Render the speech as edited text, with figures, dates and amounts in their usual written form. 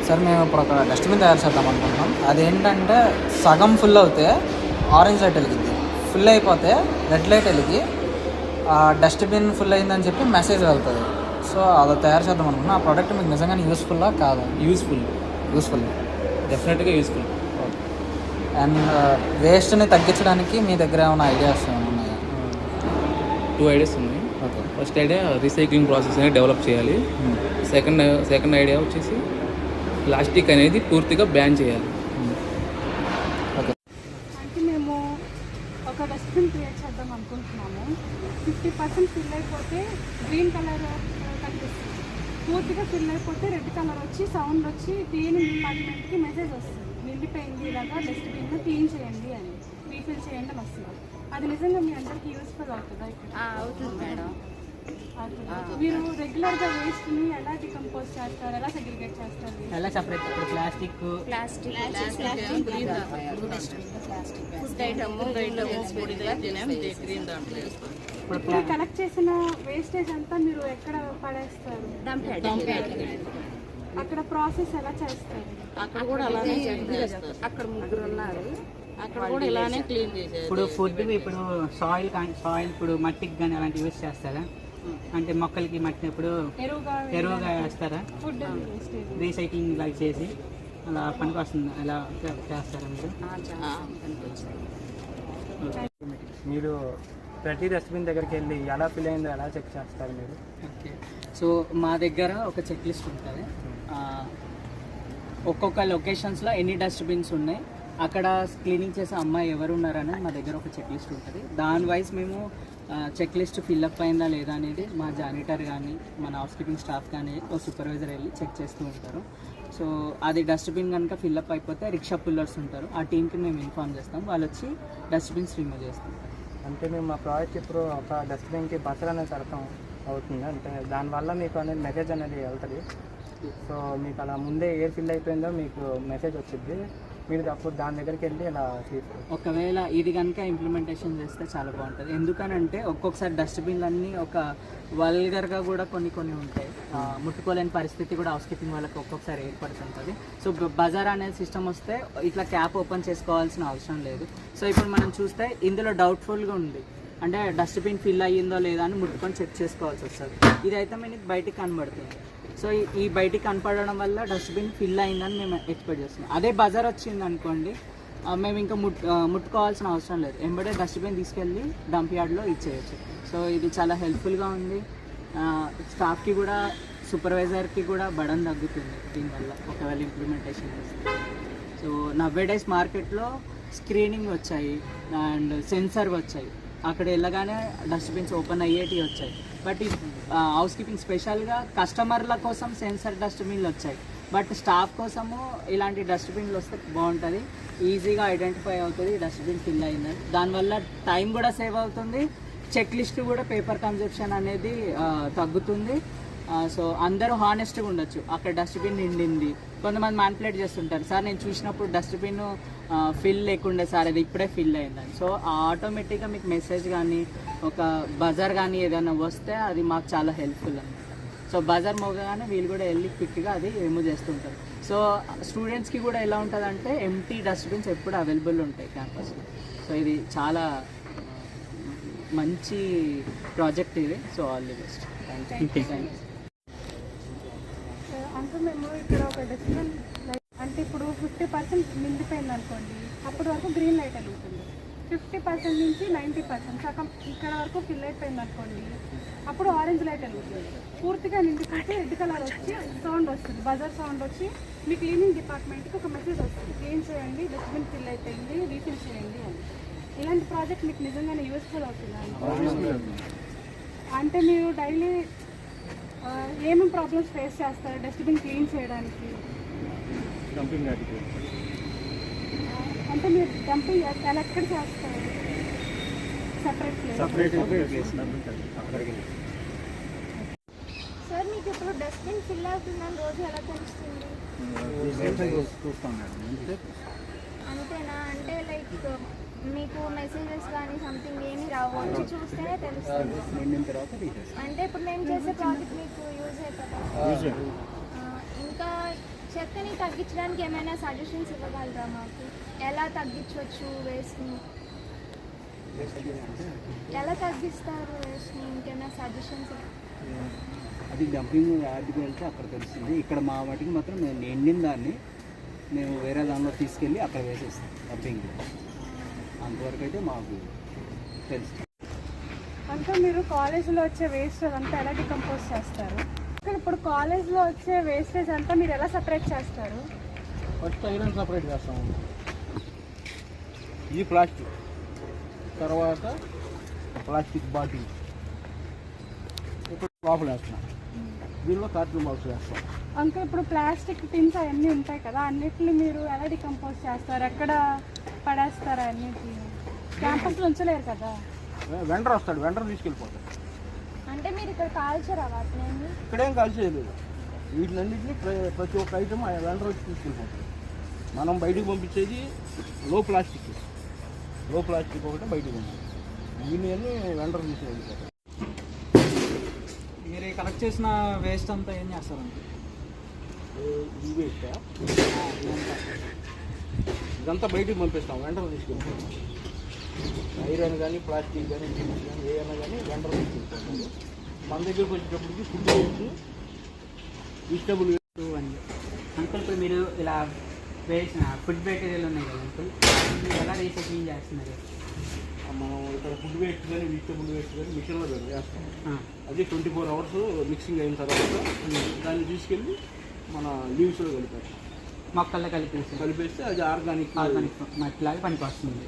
Sir మేము ఇప్పుడు ఒక డస్ట్బిన్ తయారు చేద్దాం అనుకుంటున్నాం. అదేంటంటే సగం ఫుల్ అవుతే ఆరెంజ్ లైట్ వెలిగింది, ఫుల్ అయిపోతే రెడ్ లైట్ వెలిగి డస్ట్బిన్ ఫుల్ అయిందని చెప్పి మెసేజ్ వెళ్తుంది. సో అది తయారు చేద్దాం అనుకుంటున్నాం. ఆ ప్రోడక్ట్ మీకు నిజంగానే యూస్ఫుల్లా కాదా? యూస్ఫుల్ డెఫినెట్గా యూస్ఫుల్. అండ్ వేస్ట్ని తగ్గించడానికి మీ దగ్గర ఏమైనా ఐడియాస్ ఉన్నాయా? 2 ఐడియాస్ ఉన్నాయి. Okay. First idea recycling process అనేది డెవలప్ చేయాలి. సెకండ్ ఐడియా వచ్చేసి ప్లాస్టిక్ అనేది పూర్తిగా బ్యాన్ చేయాలి. ఓకే. అంటే మేము ఒక డస్ట్బిన్ క్రియేట్ చేద్దాం అనుకుంటున్నాము. 50% ఫిల్ అయిపోతే గ్రీన్ కలర్ కనిపిస్తుంది, పూర్తిగా ఫిల్ అయిపోతే రెడ్ కలర్ వచ్చి సౌండ్ వచ్చి క్లీనింగ్ డిపార్ట్మెంట్కి మెసేజ్ వస్తుంది, నిండిపోయింది ఇలాగా డస్ట్బిన్ క్లీన్ చేయండి అని, రీఫిల్ చేయండి అని వస్తుంది. అది నిజంగా మీ అందరికీ యూస్ఫుల్ అవుతుందా? అవుతుంది మేడం. మీరు రెగ్యులర్గా వేస్ట్ని ఎలా డికంపోజ్ చేస్తారు, ఎలా సెగ్రిగేట్ చేస్తారు, ఎలా సపరేట్? ఇప్పుడు ప్లాస్టిక్ ఫుడ్ ఐటమ్ ఇప్పుడు కలెక్ట్ చేసిన వేస్టేజ్ అంతా మీరు ఎక్కడ పడేస్తారు? అక్కడ ప్రాసెస్ ఎలా చేస్తారు? అక్కడ కూడా అలానే చేస్తారు. అక్కడ 3 ఉన్నారు, అక్కడ కూడా ఇలానే క్లీన్ చేశారు. ఇప్పుడు ఫుడ్ ఇప్పుడు సాయిల్ ఇప్పుడు మట్టికి కానీ అలాంటివి యూజ్ చేస్తారా? అంటే మొక్కలకి మట్టి ఇప్పుడు ఎరువుగా వేస్తారా? ఫుడ్ వేస్టేజ్ రీసైక్లింగ్ ఇలా చేసి అలా పనికి వస్తుంది, అలా చేస్తారా మీరు ప్రతి డస్ట్బిన్ దగ్గరికి వెళ్ళి ఎలా ఫిల్ అయిందో ఎలా చెక్ చేస్తారు మీరు? ఓకే. సో మా దగ్గర ఒక చెక్ లిస్ట్ ఉంటుంది. ఒక్కొక్క లొకేషన్స్లో ఎన్ని డస్ట్బిన్స్ ఉన్నాయి, అక్కడ క్లీనింగ్ చేసే అమ్మాయి ఎవరు ఉన్నారని మా దగ్గర ఒక చెక్ లిస్ట్ ఉంటుంది. దాని వైజ్ మేము చెక్ లిస్ట్ ఫిల్అప్ అయిందా లేదా అనేది మా జానిటర్ కానీ మన హౌస్ కీపింగ్ స్టాఫ్ కానీ ఒక సూపర్వైజర్ వెళ్ళి చెక్ చేస్తూ ఉంటారు. సో అది డస్ట్బిన్ కనుక ఫిల్అప్ అయిపోతే రిక్షా పుల్లర్స్ ఉంటారు, ఆ టీంకి మేము ఇన్ఫార్మ్ చేస్తాం, వాళ్ళు వచ్చి డస్ట్బిన్స్ రిమూవ్ చేస్తాం. అంటే మేము మా ప్రాజెక్ట్ ఇప్పుడు ఒక డస్ట్బిన్కి బసర్ అనేది అర్థం అవుతుంది, అంటే దానివల్ల మీకు అనేది మెసేజ్ అనేది వెళ్తుంది. సో మీకు అలా ముందే ఏ ఫిల్ అయిపోయిందో మీకు మెసేజ్ వచ్చింది, మీరు అప్పుడు దాని దగ్గరికి వెళ్ళి ఇలా తీసుకోండి. ఒకవేళ ఇది కనుక ఇంప్లిమెంటేషన్ చేస్తే చాలా బాగుంటుంది. ఎందుకనంటే ఒక్కొక్కసారి డస్ట్బిన్లన్నీ ఒక వల్గర్గా కూడా కొన్ని ఉంటాయి, ముట్టుకోలేని పరిస్థితి కూడా హౌస్ కీపింగ్ వాళ్ళకి ఒక్కొక్కసారి ఏర్పడుతుంటుంది. సో బజార్ అనే సిస్టమ్ వస్తే ఇట్లా క్యాప్ ఓపెన్ చేసుకోవాల్సిన అవసరం లేదు. సో ఇప్పుడు మనం చూస్తే ఇందులో డౌట్ఫుల్గా ఉంది, అంటే డస్ట్బిన్ ఫిల్ అయ్యిందో లేదా అని ముట్టుకొని చెక్ చేసుకోవాల్సి వస్తుంది. ఇదైతే మనకి బయటికి కనబడుతుంది. సో ఈ బయటికి కనపడడం వల్ల డస్ట్బిన్ ఫిల్ అయిందని మేము ఎక్స్పెక్ట్ చేస్తున్నాం. అదే బజార్ వచ్చింది అనుకోండి, మేము ఇంకా ముట్టుకోవాల్సిన అవసరం లేదు, ఎంబడే డస్ట్బిన్ తీసుకెళ్ళి డంప్ యార్డ్లో ఇచ్చేయచ్చు. సో ఇది చాలా హెల్ప్ఫుల్గా ఉంది. స్టాఫ్కి కూడా సూపర్వైజర్కి కూడా బడన్ తగ్గుతుంది దీనివల్ల ఒకవేళ ఇంప్లిమెంటేషన్ చేస్తే. సో నవ్వేడేస్ మార్కెట్లో స్క్రీనింగ్ వచ్చాయి అండ్ సెన్సర్ వచ్చాయి, అక్కడ వెళ్ళగానే డస్ట్బిన్స్ ఓపెన్ అయ్యేటివి వచ్చాయి. బట్ ఈ హౌస్ కీపింగ్ స్పెషల్గా కస్టమర్ల కోసం సెన్సర్ డస్ట్బిన్లు వచ్చాయి, బట్ స్టాఫ్ కోసము ఇలాంటి డస్ట్బిన్లు వస్తే బాగుంటుంది, ఈజీగా ఐడెంటిఫై అవుతుంది డస్ట్బిన్ ఫిల్ అయిందని. దానివల్ల టైం కూడా సేవ్ అవుతుంది, చెక్ లిస్ట్ కూడా పేపర్ కన్జప్షన్ అనేది తగ్గుతుంది. సో అందరూ హానెస్ట్గా ఉండొచ్చు, అక్కడ డస్ట్బిన్ నిండింది. కొంతమంది మ్యానిపులేట్ చేస్తుంటారు, సార్ నేను చూసినప్పుడు డస్ట్బిన్ ఫిల్ లేకుండే సార్, అది ఇప్పుడే ఫిల్ అయిందని. సో ఆటోమేటిక్గా మీకు మెసేజ్ కానీ ఒక బజార్ కానీ ఏదైనా వస్తే అది మాకు చాలా హెల్ప్ఫుల్ అనమాట. సో బజార్ మోగగానే వీళ్ళు కూడా వెళ్ళి క్విక్గా అది రిమూవ్ చేస్తుంటారు. సో స్టూడెంట్స్కి కూడా ఎలా ఉంటుందంటే ఎంటీ డస్ట్బిన్స్ ఎప్పుడు అవైలబుల్ ఉంటాయి క్యాంపస్లో. సో ఇది చాలా మంచి ప్రాజెక్ట్ ఇది. So all the best. Thank you. అంటే మేము ఇక్కడ ఒక డస్ట్బిన్ అంటే ఇప్పుడు 50% నిండిపోయింది అనుకోండి, అప్పటి వరకు గ్రీన్ లైట్ వెలుగుతుంది. 50% నుంచి 90% సగం ఇక్కడ వరకు ఫిల్ అయిపోయింది అనుకోండి, అప్పుడు ఆరెంజ్ లైట్ వెలుగుతుంది. పూర్తిగా నిండిపోతే రెడ్ కలర్ వచ్చి సౌండ్ వస్తుంది, బజర్ సౌండ్ వచ్చి మీ క్లీనింగ్ డిపార్ట్మెంట్కి ఒక మెసేజ్ వస్తుంది, క్లీన్ చేయండి, డస్ట్బిన్ ఫిల్ అయిపోయింది, రీఫిల్ చేయండి అని. ఇలాంటి ప్రాజెక్ట్ మీకు నిజంగానే యూస్ఫుల్ అవుతుంది. అంటే మీరు డైలీ ఏమేమి ప్రాబ్లమ్స్ ఫేస్ చేస్తారు డస్ట్బిన్ క్లీన్ చేయడానికి? అంటే మీరు డంపింగ్ ఎలా ఎక్కడ చేస్తారు? Separate place. సార్ మీకు ఇప్పుడు డస్ట్బిన్ ఫిల్ అవుతుందని రోజు ఎలా తెలుస్తుంది? అంతేనా? అంటే లైక్ మీకు మెసేజెస్ కానీ సంథింగ్ ఏమి రావు, వచ్చి చూస్తేనే తెలుస్తుంది. అంటే ఇప్పుడు మేము చేసే ప్రాజెక్ట్ మీకు యూజ్ అవుతుందా? ఇంకా చెత్తని తగ్గించడానికి ఏమైనా సజెషన్స్ ఇవ్వగలరా మాకు? ఎలా తగ్గించవచ్చు వేస్ట్ని? ఎలా తగ్గిస్తారు వేస్ట్ని? ఇంకేమైనా సజెషన్స్? అది డంపింగ్ యార్డ్కి వెళ్తే అక్కడ తెలుస్తుంది. ఇక్కడ మా వాటికి మాత్రం మేము ఎండిన దాన్ని మేము వేరే దానిలో తీసుకెళ్ళి అక్కడ వేసేస్తాం డంపింగ్. అంతవరకు అయితే మాకు తెలుసు. అంటే మీరు కాలేజీలో వచ్చే వేస్టేజ్ అంతా ఎలా డికంపోజ్ చేస్తారు? ఇప్పుడు కాలేజ్లో వచ్చే వేస్టేజ్ అంతా మీరు ఎలా సపరేట్ చేస్తారు? ఫస్ట్ ఐరన్ సపరేట్ చేస్తాము, ఇది ప్లాస్టిక్, తర్వాత ప్లాస్టిక్ బాటిల్ ఇప్పుడు లోపల వేస్తున్నాం, దీనిలో కార్టూన్ బాక్స్ వేస్తాం. ఇంకా ఇప్పుడు ప్లాస్టిక్ టిన్స్ అవన్నీ ఉంటాయి కదా, అన్నిటిని మీరు ఎలా డికంపోజ్ చేస్తారు? ఎక్కడ పడేస్తారు? అన్నిటిని క్యాంపస్లో ఉంచలేరు కదా. వెండర్ వస్తాడు, వెండర్ తీసుకెళ్ళిపోతాడు. అంటే మీరు ఇక్కడ కాల్చరా వాటిని? ఇక్కడేం కాల్చేయలేదు, వీటిలన్నింటినీ ప్రతి ఒక్క ఐటమ్ ఆ వెండర్ వచ్చి తీసుకెళ్ళిపోతాడు. మనం బయటికి పంపించేది లో ప్లాస్టిక్ ఒకటి బయటికి పంపిస్తాం, దీన్ని అన్నీ వెండర్ తీసుకెళ్ళిపోతాడు. మీరు కలెక్ట్ చేసిన వేస్ట్ అంతా ఏం చేస్తారండి? ఇది వేస్టా, ఇదంతా బయటికి పంపిస్తాం, వెండర్ తీసుకెళ్ళిపోతాం. ఐరన్ కానీ ప్లాస్టిక్ కానీ జిమ్స్ కానీ ఏమైనా కానీ వెండర్ తీసుకెళ్ళిపోతాం. మన దగ్గరకు వచ్చేటప్పటికి ఫుడ్ వేస్ట్, వెజిటబుల్ వేస్ట్ అండి. అంకుల్ ఇప్పుడు మీరు ఇలా వేసిన ఫుడ్ మెటీరియల్ ఉన్నాయి కదా అంకుల్, మీరు ఎలా రీసైక్లింగ్ చేస్తున్నారు? మనం ఇక్కడ ఫుడ్ వేస్ట్ కానీ వెజిటబుల్ వేస్ట్ కానీ మిషన్లో వేస్తాం. అది 24 hours మిక్సింగ్ అయిన తర్వాత దాన్ని తీసుకెళ్ళి మన లీవ్స్లో కలిపేస్తాం. మొక్కల్లో కలిపేసి కలిపేస్తే అది ఆర్గానిక్ మట్టిలాగా పనికి వస్తుంది.